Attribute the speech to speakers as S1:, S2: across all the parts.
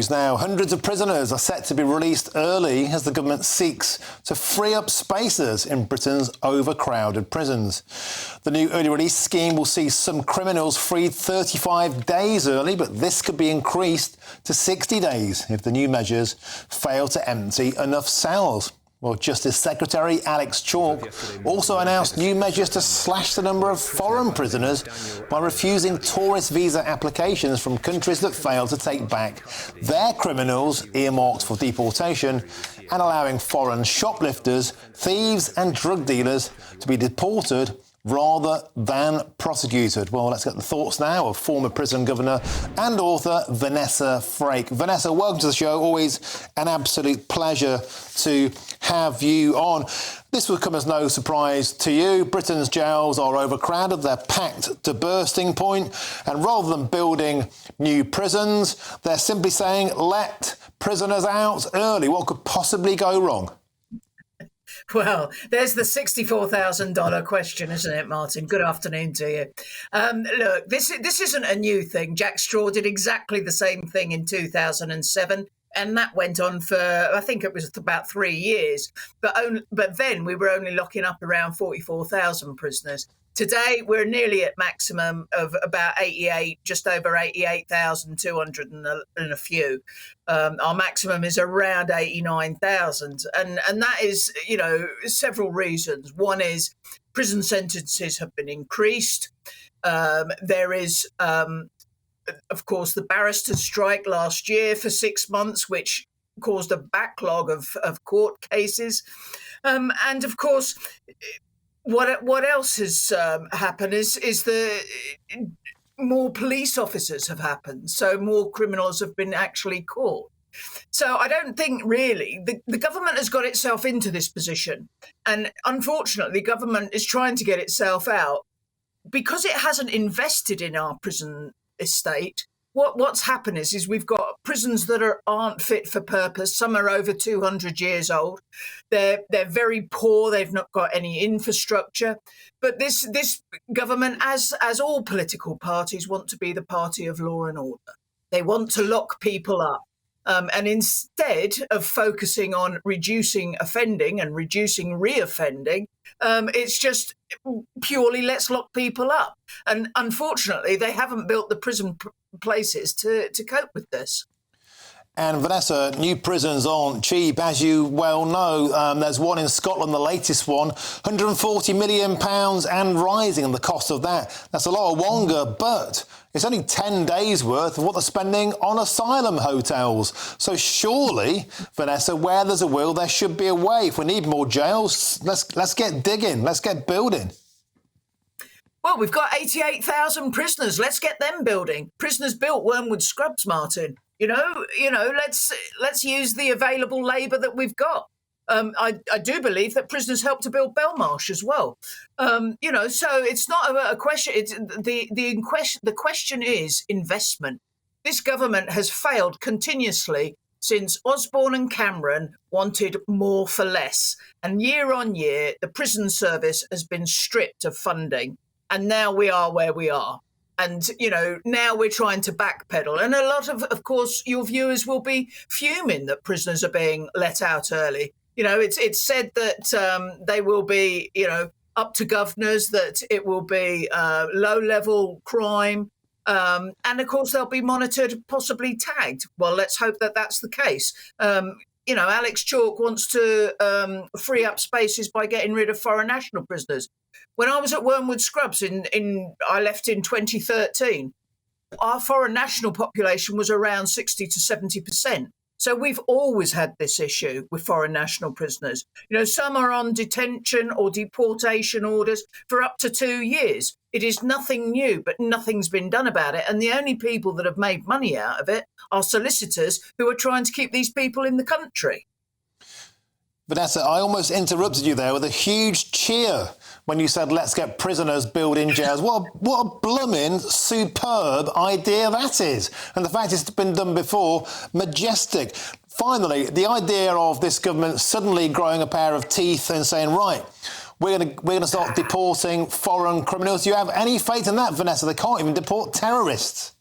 S1: news now. Hundreds of prisoners are set to be released early as the government seeks to free up spaces in Britain's overcrowded prisons. The new early release scheme will see some criminals freed 35 days early, but this could be increased to 60 days if the new measures fail to empty enough cells. Well, Justice Secretary Alex Chalk also announced new measures to slash the number of foreign prisoners by refusing tourist visa applications from countries that fail to take back their criminals earmarked for deportation and allowing foreign shoplifters, thieves and drug dealers to be deported rather than prosecuted. Well, let's get the thoughts now of former prison governor and author Vanessa Frake. Vanessa, welcome to the show. Always an absolute pleasure to have you on. This will come as no surprise to you. Britain's jails are overcrowded. They're packed to bursting point. And rather than building new prisons, they're simply saying, let prisoners out early. What could possibly go wrong?
S2: Well, there's the $64,000 question, isn't it, Martin? Good afternoon to you. Look, this isn't a new thing. Jack Straw did exactly the same thing in 2007, and that went on for, I think it was about 3 years. But then we were only locking up around 44,000 prisoners. Today, we're nearly at maximum of about 88, just over 88,200 and a few. Our maximum is around 89,000. And that is, several reasons. One is prison sentences have been increased. There is, of course, the barristers' strike last year for 6 months, which caused a backlog of court cases. And, of course, what else has happened is the more police officers have happened, so more criminals have been actually caught. So I don't think really the government has got itself into this position, and unfortunately, the government is trying to get itself out because it hasn't invested in our prison estate. What's happened is we've got prisons that aren't fit for purpose. Some are over 200 years old. They're very poor. They've not got any infrastructure. But this government, as all political parties, want to be the party of law and order. They want to lock people up. And instead of focusing on reducing offending and reducing reoffending, it's just purely let's lock people up. And unfortunately, they haven't built the prison places to cope with this.
S1: And Vanessa, new prisons aren't cheap, as you well know. There's one in Scotland, the latest one, £140 million and rising, and the cost of that's a lot of wonga, but it's only 10 days worth of what they're spending on asylum hotels. So surely, Vanessa, where there's a will, there should be a way. If we need more jails, let's get digging, let's get building.
S2: Well, we've got 88,000 prisoners. Let's get them building. Prisoners built Wormwood Scrubs, Martin. Let's use the available labour that we've got. I do believe that prisoners help to build Belmarsh as well. So it's not a question. It's the question is investment. This government has failed continuously since Osborne and Cameron wanted more for less. And year on year, the prison service has been stripped of funding. And now we are where we are. And, now we're trying to backpedal. And a lot of course, your viewers will be fuming that prisoners are being let out early. It's said that they will be, up to governors, that it will be low-level crime. And, of course, they'll be monitored, possibly tagged. Well, let's hope that that's the case. Alex Chalk wants to free up spaces by getting rid of foreign national prisoners. When I was at Wormwood Scrubs, I left in 2013, our foreign national population was around 60 to 70%. So we've always had this issue with foreign national prisoners. Some are on detention or deportation orders for up to 2 years. It is nothing new, but nothing's been done about it. And the only people that have made money out of it are solicitors who are trying to keep these people in the country.
S1: Vanessa, I almost interrupted you there with a huge cheer when you said, let's get prisoners built in jails. What a blooming superb idea that is. And the fact it's been done before, majestic. Finally, the idea of this government suddenly growing a pair of teeth and saying, right, we're going to start deporting foreign criminals. Do you have any faith in that, Vanessa? They can't even deport terrorists.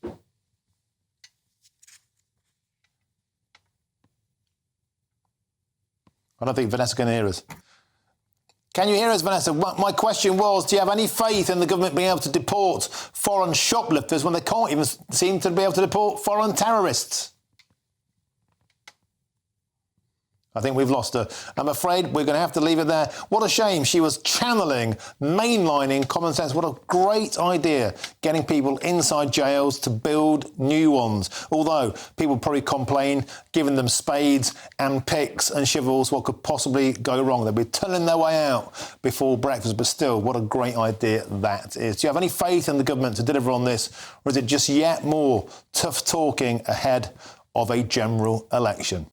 S1: I don't think Vanessa can hear us. Can you hear us, Vanessa? My question was, do you have any faith in the government being able to deport foreign shoplifters when they can't even seem to be able to deport foreign terrorists? I think we've lost her. I'm afraid we're going to have to leave it there. What a shame. She was channeling, mainlining common sense. What a great idea, getting people inside jails to build new ones. Although people probably complain, giving them spades and picks and shovels, what could possibly go wrong? They'll be tunneling their way out before breakfast. But still, what a great idea that is. Do you have any faith in the government to deliver on this? Or is it just yet more tough talking ahead of a general election?